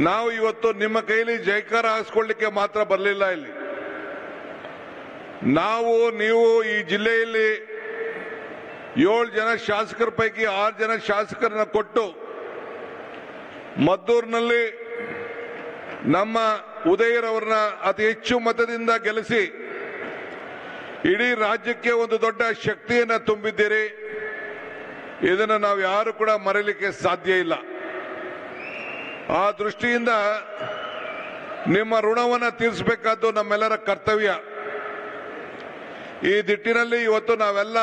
ನಾವು ಇವತ್ತು ನಿಮ್ಮ ಕೈಲಿ ಜೈಕಾರ ಹಾಸ್ಕೊಳ್ಳಿಕ್ಕೆ ಮಾತ್ರ ಬರಲಿಲ್ಲ. ಇಲ್ಲಿ ನೀವು ಈ ಜಿಲ್ಲೆಯಲ್ಲಿ 7 ಜನ ಶಾಸಕರ ಪೈಕಿ 6 ಜನ ಶಾಸಕರನ್ನ ಕೊಟ್ಟು ಮದ್ದೂರಿನಲ್ಲಿ ನಮ್ಮ ಉದಯರವರನ್ನ ಅತಿ ಹೆಚ್ಚು ಮತದಿಂದ ಗೆಲ್ಲಿಸಿ ಇಡೀ ರಾಜ್ಯಕ್ಕೆ ಒಂದು ದೊಡ್ಡ ಶಕ್ತಿಯನ್ನು ತುಂಬಿದ್ದೀರಿ. ಇದನ್ನು ನಾವು ಯಾರು ಕೂಡ ಮರೆಯಲಿಕ್ಕೆ ಸಾಧ್ಯ ಇಲ್ಲ. ಆ ದೃಷ್ಟಿಯಿಂದ ನಿಮ್ಮ ಋಣವನ್ನು ತೀರಿಸಬೇಕಾದ್ದು ನಮ್ಮೆಲ್ಲರ ಕರ್ತವ್ಯ. ಈ ನಿಟ್ಟಿನಲ್ಲಿ ಇವತ್ತು ನಾವೆಲ್ಲ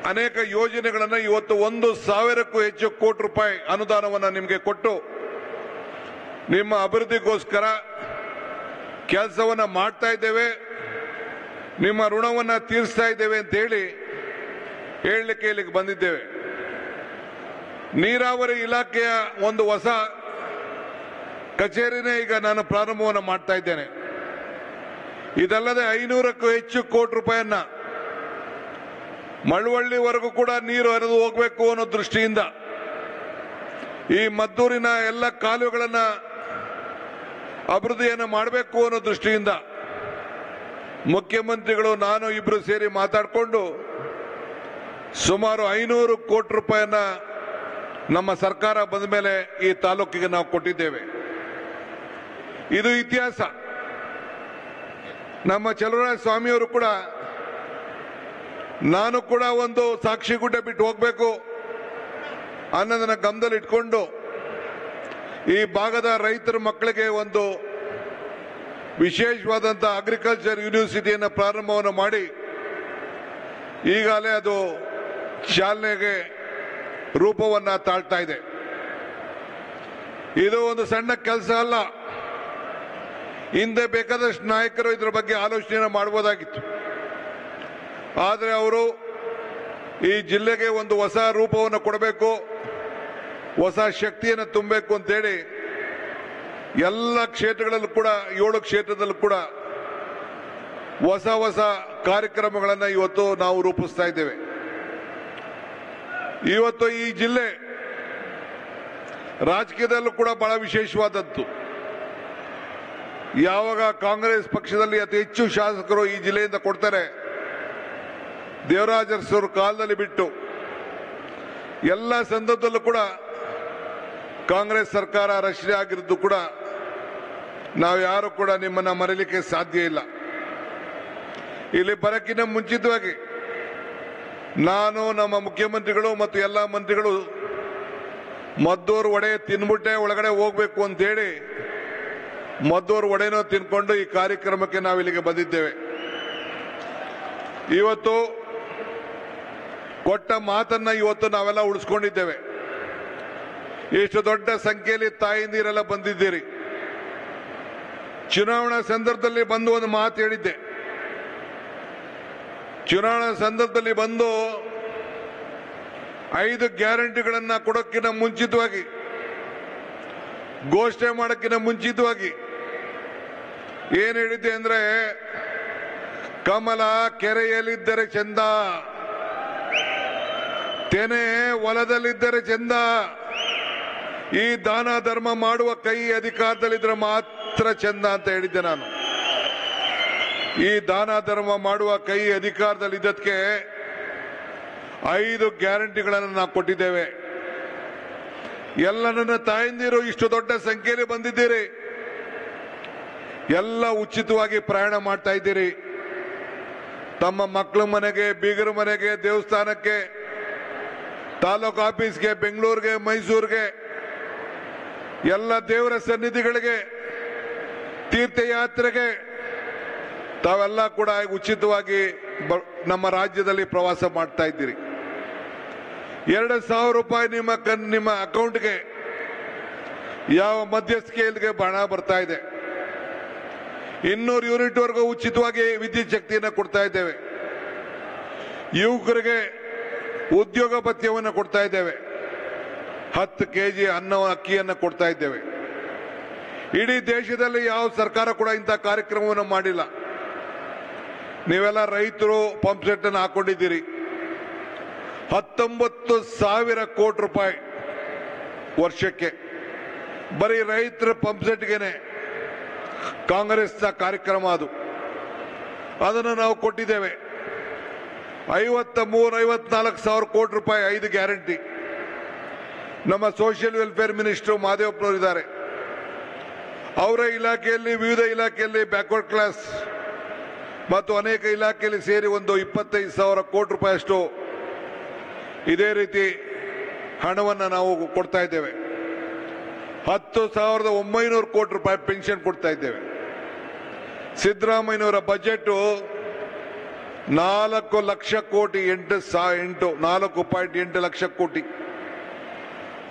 ಅನೇಕ ಯೋಜನೆಗಳನ್ನು ಇವತ್ತು 1,000ಕ್ಕೂ ಹೆಚ್ಚು ಕೋಟಿ ರೂಪಾಯಿ ಅನುದಾನವನ್ನು ನಿಮಗೆ ಕೊಟ್ಟು ನಿಮ್ಮ ಅಭಿವೃದ್ಧಿಗೋಸ್ಕರ ಕೆಲಸವನ್ನು ಮಾಡ್ತಾ ಇದ್ದೇವೆ, ನಿಮ್ಮ ಋಣವನ್ನು ತೀರಿಸ್ತಾ ಇದ್ದೇವೆ ಅಂತ ಹೇಳಲಿಕ್ಕೆ ಇಲ್ಲಿಗೆ ಬಂದಿದ್ದೇವೆ. ನೀರಾವರಿ ಇಲಾಖೆಯ ಒಂದು ಹೊಸ ಕಚೇರಿನೇ ಈಗ ನಾನು ಪ್ರಾರಂಭವನ್ನು ಮಾಡ್ತಾ ಇದ್ದೇನೆ. ಇದಲ್ಲದೆ 500ಕ್ಕೂ ಹೆಚ್ಚು ಕೋಟಿ ರೂಪಾಯಿಯನ್ನ ಮಳವಳ್ಳಿವರೆಗೂ ಕೂಡ ನೀರು ಹರಿದು ಹೋಗಬೇಕು ಅನ್ನೋ ದೃಷ್ಟಿಯಿಂದ ಈ ಮದ್ದೂರಿನ ಎಲ್ಲ ಕಾಲುವೆಗಳನ್ನು ಅಭಿವೃದ್ಧಿಯನ್ನು ಮಾಡಬೇಕು ಅನ್ನೋ ದೃಷ್ಟಿಯಿಂದ ಮುಖ್ಯಮಂತ್ರಿಗಳು ನಾನು ಇಬ್ರು ಸೇರಿ ಮಾತಾಡಿಕೊಂಡು ಸುಮಾರು 500 ಕೋಟಿ ರೂಪಾಯಿಯನ್ನ ನಮ್ಮ ಸರ್ಕಾರ ಬಂದ ಮೇಲೆ ಈ ತಾಲೂಕಿಗೆ ನಾವು ಕೊಟ್ಟಿದ್ದೇವೆ. ಇದು ಇತಿಹಾಸ. ನಮ್ಮ ಚಲುವರಾಯ ಸ್ವಾಮಿಯವರು ಕೂಡ ನಾನು ಕೂಡ ಒಂದು ಸಾಕ್ಷಿಗುಡ್ಡ ಬಿಟ್ಟು ಹೋಗಬೇಕು ಅನ್ನೋದನ್ನ ಗಮನದಲ್ಲಿ ಇಟ್ಕೊಂಡು ಈ ಭಾಗದ ರೈತರ ಮಕ್ಕಳಿಗೆ ಒಂದು ವಿಶೇಷವಾದಂತಹ ಅಗ್ರಿಕಲ್ಚರ್ ಯೂನಿವರ್ಸಿಟಿಯನ್ನು ಪ್ರಾರಂಭವನ್ನು ಮಾಡಿ ಈಗಾಗಲೇ ಅದು ಚಾಲನೆಗೆ ರೂಪವನ್ನು ತಾಳ್ತಾ ಇದೆ. ಇದು ಒಂದು ಸಣ್ಣ ಕೆಲಸ ಅಲ್ಲ. ಹಿಂದೆ ಬೇಕಾದಷ್ಟು ನಾಯಕರು ಇದರ ಬಗ್ಗೆ ಆಲೋಚನೆ ಮಾಡಬಹುದಾಗಿತ್ತು. ಆದರೆ ಅವರು ಈ ಜಿಲ್ಲೆಗೆ ಒಂದು ಹೊಸ ರೂಪವನ್ನು ಕೊಡಬೇಕು, ಹೊಸ ಶಕ್ತಿಯನ್ನು ತುಂಬಬೇಕು ಅಂತೇಳಿ ಎಲ್ಲ ಕ್ಷೇತ್ರಗಳಲ್ಲೂ ಕೂಡ 7 ಕ್ಷೇತ್ರದಲ್ಲೂ ಕೂಡ ಹೊಸ ಕಾರ್ಯಕ್ರಮಗಳನ್ನು ಇವತ್ತು ನಾವು ರೂಪಿಸ್ತಾ ಇದ್ದೇವೆ. ಇವತ್ತು ಈ ಜಿಲ್ಲೆ ರಾಜಕೀಯದಲ್ಲೂ ಕೂಡ ಬಹಳ ವಿಶೇಷವಾದದ್ದು. ಯಾವಾಗ ಕಾಂಗ್ರೆಸ್ ಪಕ್ಷದಲ್ಲಿ ಅತಿ ಹೆಚ್ಚು ಶಾಸಕರು ಈ ಜಿಲ್ಲೆಯಿಂದ ಕೊಡ್ತಾರೆ, ದೇವರಾಜ ಅರಸರ ಕಾಲದಲ್ಲಿ ಬಿಟ್ಟು ಎಲ್ಲ ಸಂದರ್ಭದಲ್ಲೂ ಕೂಡ ಕಾಂಗ್ರೆಸ್ ಸರ್ಕಾರ ರಚನೆ ಆಗಿದ್ದು ಕೂಡ ನಾವು ಯಾರು ಕೂಡ ನಿಮ್ಮನ್ನ ಮರೆಯಲಿಕ್ಕೆ ಸಾಧ್ಯ ಇಲ್ಲ. ಇಲ್ಲಿ ಬರಕ್ಕಿಂತ ಮುಂಚಿತವಾಗಿ ನಾನು, ನಮ್ಮ ಮುಖ್ಯಮಂತ್ರಿಗಳು ಮತ್ತು ಎಲ್ಲ ಮಂತ್ರಿಗಳು ಮದ್ದೂರು ವಡೆ ತಿನ್ಬಿಟ್ಟೆ ಒಳಗಡೆ ಹೋಗ್ಬೇಕು ಅಂತೇಳಿ ಮದ್ದೂರು ವಡೆನೂ ತಿನ್ಕೊಂಡು ಈ ಕಾರ್ಯಕ್ರಮಕ್ಕೆ ನಾವು ಇಲ್ಲಿಗೆ ಬಂದಿದ್ದೇವೆ. ಇವತ್ತು ಕೊಟ್ಟ ಮಾತನ್ನ ಇವತ್ತು ನಾವೆಲ್ಲ ಉಳಿಸ್ಕೊಂಡಿದ್ದೇವೆ. ಇಷ್ಟು ದೊಡ್ಡ ಸಂಖ್ಯೆಯಲ್ಲಿ ತಾಯಂದಿರೆಲ್ಲ ಬಂದಿದ್ದೀರಿ. ಚುನಾವಣಾ ಸಂದರ್ಭದಲ್ಲಿ ಬಂದು ಒಂದು ಮಾತು ಹೇಳಿದ್ದೆ. ಚುನಾವಣಾ ಸಂದರ್ಭದಲ್ಲಿ ಬಂದು 5 ಗ್ಯಾರಂಟಿಗಳನ್ನ ಕೊಡೋಕ್ಕಿಂತ ಮುಂಚಿತವಾಗಿ, ಘೋಷಣೆ ಮಾಡೋಕ್ಕಿಂತ ಮುಂಚಿತವಾಗಿ ಏನ್ ಹೇಳಿದ್ದೆ ಅಂದ್ರೆ, ಕಮಲ ಕೆರೆಯಲ್ಲಿದ್ದರೆ ಚಂದ, ತೆನೆ ಹೊಲದಲ್ಲಿದ್ದರೆ ಚಂದ, ಈ ದಾನ ಧರ್ಮ ಮಾಡುವ ಕೈ ಅಧಿಕಾರದಲ್ಲಿದ್ರೆ ಮಾತ್ರ ಚಂದ ಅಂತ ಹೇಳಿದ್ದೆ ನಾನು. ಈ ದಾನ ಧರ್ಮ ಮಾಡುವ ಕೈ ಅಧಿಕಾರದಲ್ಲಿದ್ದಕ್ಕೆ 5 ಗ್ಯಾರಂಟಿಗಳನ್ನು ನಾವು ಕೊಟ್ಟಿದ್ದೇವೆ. ಎಲ್ಲ ನನ್ನ ತಾಯಂದಿರು ಇಷ್ಟು ದೊಡ್ಡ ಸಂಖ್ಯೆಯಲ್ಲಿ ಬಂದಿದ್ದೀರಿ. ಎಲ್ಲ ಉಚಿತವಾಗಿ ಪ್ರಯಾಣ ಮಾಡ್ತಾ ಇದ್ದೀರಿ. ತಮ್ಮ ಮಕ್ಕಳ ಮನೆಗೆ, ಬೀಗರ ಮನೆಗೆ, ದೇವಸ್ಥಾನಕ್ಕೆ, ತಾಲೂಕು ಆಫೀಸ್ಗೆ, ಬೆಂಗಳೂರಿಗೆ, ಮೈಸೂರಿಗೆ, ಎಲ್ಲ ದೇವರ ಸನ್ನಿಧಿಗಳಿಗೆ, ತೀರ್ಥಯಾತ್ರೆಗೆ ತಾವೆಲ್ಲ ಕೂಡ ಉಚಿತವಾಗಿ ನಮ್ಮ ರಾಜ್ಯದಲ್ಲಿ ಪ್ರವಾಸ ಮಾಡ್ತಾ ಇದ್ದೀರಿ. 2,000 ರೂಪಾಯಿ ನಿಮ್ಮ ಅಕೌಂಟ್ಗೆ ಯಾವ ಮಧ್ಯಸ್ಥಿಕೆಗೆ ಹಣ ಬರ್ತಾ ಇದೆ. 200 ಯೂನಿಟ್ ವರೆಗೂ ಉಚಿತವಾಗಿ ವಿದ್ಯುತ್ ಶಕ್ತಿಯನ್ನು ಕೊಡ್ತಾ ಇದ್ದೇವೆ. ಯುವಕರಿಗೆ ಉದ್ಯೋಗ ಭತ್ಯವನ್ನು ಕೊಡ್ತಾ ಇದ್ದೇವೆ. 10 ಕೆಜಿ ಅಕ್ಕಿಯನ್ನು ಕೊಡ್ತಾ ಇದ್ದೇವೆ. ಇಡೀ ದೇಶದಲ್ಲಿ ಯಾವ ಸರ್ಕಾರ ಕೂಡ ಇಂಥ ಕಾರ್ಯಕ್ರಮವನ್ನು ಮಾಡಿಲ್ಲ. ನೀವೆಲ್ಲ ರೈತರು ಪಂಪ್ ಸೆಟ್ ಅನ್ನು ಹಾಕೊಂಡಿದ್ದೀರಿ. 19,000 ಕೋಟಿ ರೂಪಾಯಿ ವರ್ಷಕ್ಕೆ ಬರೀ ರೈತರ ಪಂಪ್ಸೆಟ್ಗೆನೆ ಕಾಂಗ್ರೆಸ್ನ ಕಾರ್ಯಕ್ರಮ ಅದನ್ನು ನಾವು ಕೊಟ್ಟಿದ್ದೇವೆ. 53-54 ಸಾವಿರ ಕೋಟಿ ರೂಪಾಯಿ 5 ಗ್ಯಾರಂಟಿ. ನಮ್ಮ ಸೋಷಿಯಲ್ ವೆಲ್ಫೇರ್ ಮಿನಿಸ್ಟರ್ ಮಾದೇವಪ್ಪನವರಿದ್ದಾರೆ. ಅವರ ಇಲಾಖೆಯಲ್ಲಿ ವಿವಿಧ ಇಲಾಖೆಯಲ್ಲಿ ಬ್ಯಾಕ್ವರ್ಡ್ ಕ್ಲಾಸ್ ಮತ್ತು ಅನೇಕ ಇಲಾಖೆಯಲ್ಲಿ ಸೇರಿ ಒಂದು 25 ಸಾವಿರ ಕೋಟಿ ರೂಪಾಯಿಯಷ್ಟು ಇದೇ ರೀತಿ ಹಣವನ್ನು ನಾವು ಕೊಡ್ತಾ ಇದ್ದೇವೆ. 10,900 ಕೋಟಿ ರೂಪಾಯಿ ಪೆನ್ಷನ್ ಕೊಡ್ತಾ ಇದ್ದೇವೆ. ಸಿದ್ದರಾಮಯ್ಯನವರ ಬಜೆಟ್ 4 ಲಕ್ಷ ಕೋಟಿ 4.8 ಲಕ್ಷ ಕೋಟಿ.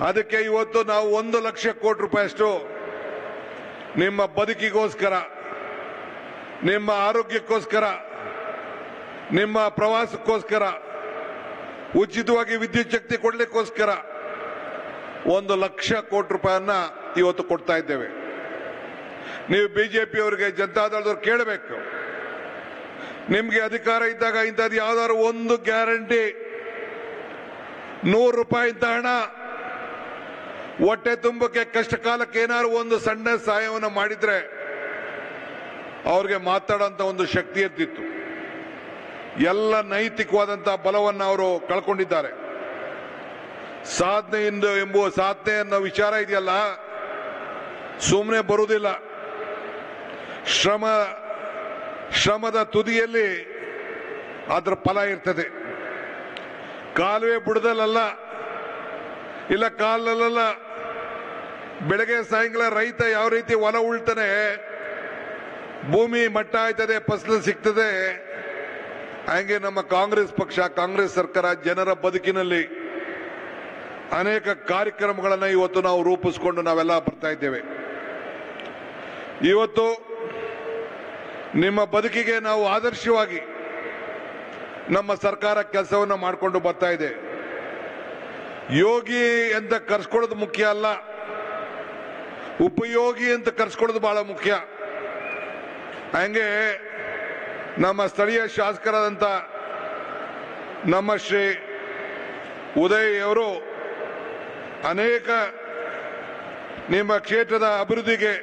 ಅದಕ್ಕೆ ಇವತ್ತು ನಾವು 1 ಲಕ್ಷ ಕೋಟಿ ರೂಪಾಯಿಯಷ್ಟು ನಿಮ್ಮ ಬದುಕಿಗೋಸ್ಕರ, ನಿಮ್ಮ ಆರೋಗ್ಯಕ್ಕೋಸ್ಕರ, ನಿಮ್ಮ ಪ್ರವಾಸಕ್ಕೋಸ್ಕರ, ಉಚಿತವಾಗಿ ವಿದ್ಯುತ್ ಶಕ್ತಿ ಕೊಡಲಿಕ್ಕೋಸ್ಕರ 1 ಲಕ್ಷ ಕೋಟಿ ರೂಪಾಯಿಯನ್ನ ಇವತ್ತು ಕೊಡ್ತಾ ಇದ್ದೇವೆ. ನೀವು ಬಿಜೆಪಿಯವರಿಗೆ, ಜನತಾದಳದವ್ರು ಕೇಳಬೇಕು, ನಿಮ್ಗೆ ಅಧಿಕಾರ ಇದ್ದಾಗ ಇಂಥದ್ದು ಯಾವ್ದಾದ್ರು ಒಂದು ಗ್ಯಾರಂಟಿ 100 ರೂಪಾಯಿ ಇಂತ ಹಣ ಹೊಟ್ಟೆ ತುಂಬಕ್ಕೆ ಕಷ್ಟ ಕಾಲಕ್ಕೆ ಏನಾದ್ರು ಒಂದು ಸಣ್ಣ ಸಹಾಯವನ್ನು ಮಾಡಿದ್ರೆ ಅವ್ರಿಗೆ ಮಾತಾಡೋಂಥ ಒಂದು ಶಕ್ತಿ ಇರ್ತಿತ್ತು. ಎಲ್ಲ ನೈತಿಕವಾದಂತಹ ಬಲವನ್ನು ಅವರು ಕಳ್ಕೊಂಡಿದ್ದಾರೆ. ಸಾಧನೆ ಅನ್ನೋ ವಿಚಾರ ಇದೆಯಲ್ಲ, ಸುಮ್ಮನೆ ಬರುವುದಿಲ್ಲ. ಶ್ರಮದ ತುದಿಯಲ್ಲಿ ಅದರ ಫಲ ಇರ್ತದೆ. ಕಾಲುವೆ ಬುಡದಲ್ಲ, ಇಲ್ಲ ಕಾಲಲ್ಲ. ಬೆಳಗ್ಗೆ ಸಾಯಂಕಾಲ ರೈತ ಯಾವ ರೀತಿ ಹೊಲ ಉಳ್ತಾನೆ, ಭೂಮಿ ಮಟ್ಟ ಆಯ್ತದೆ, ಫಸಲು ಸಿಗ್ತದೆ, ಹಾಗೆ ನಮ್ಮ ಕಾಂಗ್ರೆಸ್ ಪಕ್ಷ, ಕಾಂಗ್ರೆಸ್ ಸರ್ಕಾರ ಜನರ ಬದುಕಿನಲ್ಲಿ ಅನೇಕ ಕಾರ್ಯಕ್ರಮಗಳನ್ನು ಇವತ್ತು ನಾವು ರೂಪಿಸಿಕೊಂಡು ನಾವೆಲ್ಲ ಬರ್ತಾ ಇದ್ದೇವೆ. ಇವತ್ತು ನಿಮ್ಮ ಬದುಕಿಗೆ ನಾವು ಆದರ್ಶವಾಗಿ ನಮ್ಮ ಸರ್ಕಾರ ಕೆಲಸವನ್ನು ಮಾಡಿಕೊಂಡು ಬರ್ತಾ ಇದೆ. ಯೋಗಿ ಅಂತ ಕರ್ಸ್ಕೊಳ್ಳೋದು ಮುಖ್ಯ ಅಲ್ಲ, ಉಪಯೋಗಿ ಅಂತ ಕರ್ಸ್ಕೊಳ್ಳೋದು ಬಹಳ ಮುಖ್ಯ. ಹಂಗೆ ನಮ್ಮ ಸ್ಥಳೀಯ ಶಾಸಕರಾದಂಥ ನಮ್ಮ ಶ್ರೀ ಉದಯ್ ಅವರು ಅನೇಕ ನಿಮ್ಮ ಕ್ಷೇತ್ರದ ಅಭಿವೃದ್ಧಿಗೆ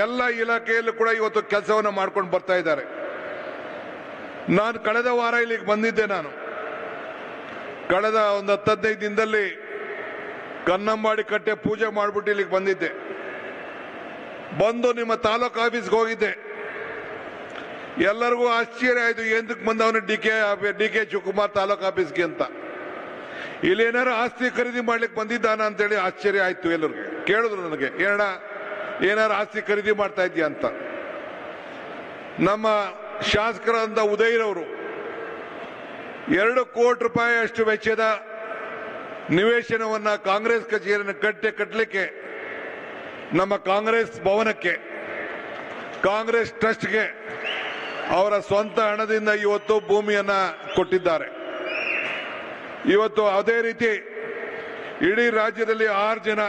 ಎಲ್ಲ ಇಲಾಖೆಯಲ್ಲೂ ಕೂಡ ಇವತ್ತು ಕೆಲಸವನ್ನು ಮಾಡ್ಕೊಂಡು ಬರ್ತಾ ಇದ್ದಾರೆ. ನಾನು ಕಳೆದ ವಾರ ಇಲ್ಲಿಗೆ ಬಂದಿದ್ದೆ. ಕಳೆದ ಒಂದು 10-15 ದಿನದಲ್ಲಿ ಕನ್ನಂಬಾಡಿ ಕಟ್ಟೆ ಪೂಜೆ ಮಾಡಿಬಿಟ್ಟು ಇಲ್ಲಿಗೆ ಬಂದಿದ್ದೆ. ಬಂದು ನಿಮ್ಮ ತಾಲೂಕು ಆಫೀಸ್ಗೆ ಹೋಗಿದ್ದೆ. ಎಲ್ಲರಿಗೂ ಆಶ್ಚರ್ಯ ಆಯ್ತು, ಎಂದಕ್ಕೆ ಬಂದವನು ಡಿ ಕೆ ಶಿವಕುಮಾರ್ ತಾಲೂಕು ಆಫೀಸ್ಗೆ ಅಂತ. ಇಲ್ಲೇನಾರು ಆಸ್ತಿ ಖರೀದಿ ಮಾಡ್ಲಿಕ್ಕೆ ಬಂದಿದ್ದಾನ ಅಂತೇಳಿ ಆಶ್ಚರ್ಯ ಆಯ್ತು. ಎಲ್ಲರಿಗೆ ಕೇಳಿದ್ರು ನನಗೆ, ಏನಾರು ಆಸ್ತಿ ಖರೀದಿ ಮಾಡ್ತಾ ಇದೆಯಾ ಅಂತ. ನಮ್ಮ ಶಾಸಕರಾದ ಉದಯರವರು 2 ಕೋಟಿ ರೂಪಾಯಿ ಅಷ್ಟು ವೆಚ್ಚದ ನಿವೇಶನವನ್ನ ಕಾಂಗ್ರೆಸ್ ಕಚೇರಿಯನ್ನು ಕಟ್ಟಲಿಕ್ಕೆ ನಮ್ಮ ಕಾಂಗ್ರೆಸ್ ಭವನಕ್ಕೆ, ಕಾಂಗ್ರೆಸ್ ಟ್ರಸ್ಟ್ಗೆ ಅವರ ಸ್ವಂತ ಹಣದಿಂದ ಇವತ್ತು ಭೂಮಿಯನ್ನ ಕೊಟ್ಟಿದ್ದಾರೆ. ಇವತ್ತು ಅದೇ ರೀತಿ ಇಡೀ ರಾಜ್ಯದಲ್ಲಿ 6 ಜನ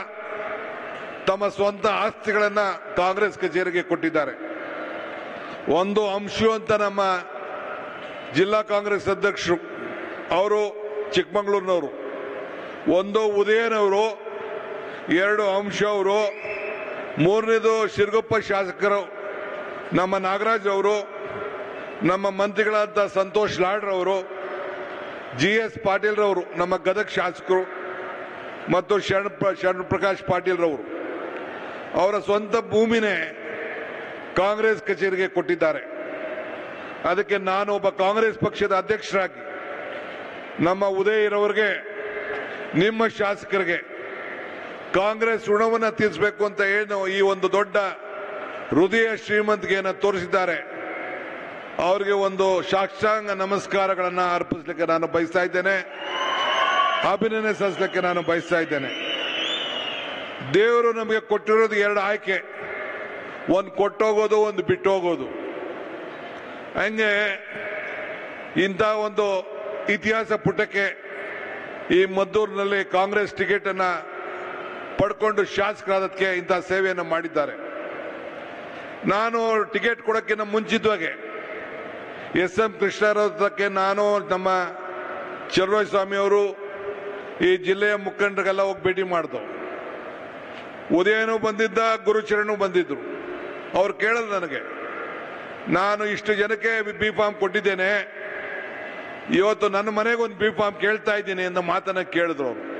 ತಮ್ಮ ಸ್ವಂತ ಆಸ್ತಿಗಳನ್ನ ಕಾಂಗ್ರೆಸ್ ಕಚೇರಿಗೆ ಕೊಟ್ಟಿದ್ದಾರೆ. ಒಂದು ಅಂಶು ಅಂತ ನಮ್ಮ ಜಿಲ್ಲಾ ಕಾಂಗ್ರೆಸ್ ಅಧ್ಯಕ್ಷರು, ಅವರು ಚಿಕ್ಕಮಗಳೂರಿನವರು. ಒಂದು ಉದಯನವರು, 2 ಅಂಶ ಅವರು, 3ನೇದು ಶಿರಗುಪ್ಪ ಶಾಸಕರು ನಮ್ಮ ನಾಗರಾಜ್ ಅವರು, ನಮ್ಮ ಮಂತ್ರಿಗಳಾದ ಸಂತೋಷ್ ಲಾಡ್ರವರು, GS ಪಾಟೀಲ್ ರವರು ನಮ್ಮ ಗದಗ ಶಾಸಕರು, ಮತ್ತು ಶರಣ್ ಪ್ರಕಾಶ್ ಪಾಟೀಲ್ ರವರು ಅವರ ಸ್ವಂತ ಭೂಮಿನೇ ಕಾಂಗ್ರೆಸ್ ಕಚೇರಿಗೆ ಕೊಟ್ಟಿದ್ದಾರೆ. ಅದಕ್ಕೆ ನಾನು ಒಬ್ಬ ಕಾಂಗ್ರೆಸ್ ಪಕ್ಷದ ಅಧ್ಯಕ್ಷರಾಗಿ ನಮ್ಮ ಉದಯರವರಿಗೆ, ನಿಮ್ಮ ಶಾಸಕರಿಗೆ ಕಾಂಗ್ರೆಸ್ ಋಣವನ್ನು ತೀರಿಸಬೇಕು ಅಂತ ಏನು ಈ ಒಂದು ದೊಡ್ಡ ಹೃದಯ ಶ್ರೀಮಂತಿಕೆಯನ್ನು ತೋರಿಸಿದ್ದಾರೆ, ಅವರಿಗೆ ಒಂದು ಸಾಷ್ಟಾಂಗ ನಮಸ್ಕಾರಗಳನ್ನು ಅರ್ಪಿಸಲಿಕ್ಕೆ ನಾನು ಬಯಸ್ತಾ ಇದ್ದೇನೆ. ಅಭಿನಂದನೆ ಸಲ್ಲಿಸಲಿಕ್ಕೆ ನಾನು ಬಯಸ್ತಾ ಇದ್ದೇನೆ. ದೇವರು ನಮಗೆ ಕೊಟ್ಟಿರೋದು 2 ಆಯ್ಕೆ, ಒಂದು ಕೊಟ್ಟೋಗೋದು, ಒಂದು ಬಿಟ್ಟು ಹೋಗೋದು. ಹಂಗೆ ಇಂಥ ಒಂದು ಇತಿಹಾಸ ಪುಟಕ್ಕೆ ಈ ಮದ್ದೂರಿನಲ್ಲಿ ಕಾಂಗ್ರೆಸ್ ಟಿಕೆಟ್ ಅನ್ನ ಪಡ್ಕೊಂಡು ಶಾಸಕರಾದಕ್ಕೆ ಇಂಥ ಸೇವೆಯನ್ನು ಮಾಡಿದ್ದಾರೆ. ನಾನು ಟಿಕೆಟ್ ಕೊಡೋಕ್ಕಿಂತ ಮುಂಚಿತವಾಗೆ SM ಕೃಷ್ಣರವರಕ್ಕೆ ನಾನು, ನಮ್ಮ ಚಲುವರಾಯ ಸ್ವಾಮಿ ಅವರು, ಈ ಜಿಲ್ಲೆಯ ಮುಖಂಡರಿಗೆಲ್ಲ ಹೋಗಿ ಭೇಟಿ ಮಾಡಿದವು. ಉದಯನೂ ಬಂದಿದ್ದ, ಗುರುಚರಣೂ ಬಂದಿದ್ರು. ಅವ್ರು ಕೇಳಲ್ಲ ನನಗೆ, ನಾನು ಇಷ್ಟು ಜನಕ್ಕೆ ಬಿ ಫಾರ್ಮ್ ಕೊಟ್ಟಿದ್ದೇನೆ, ಇವತ್ತು ನನ್ನ ಮನೆಗೆ ಒಂದು ಬಿ ಫಾರ್ಮ್ ಕೇಳ್ತಾ ಇದ್ದೀನಿ ಅಂತ ಮಾತನ್ನ ಕೇಳಿದ್ರು ಅವರು.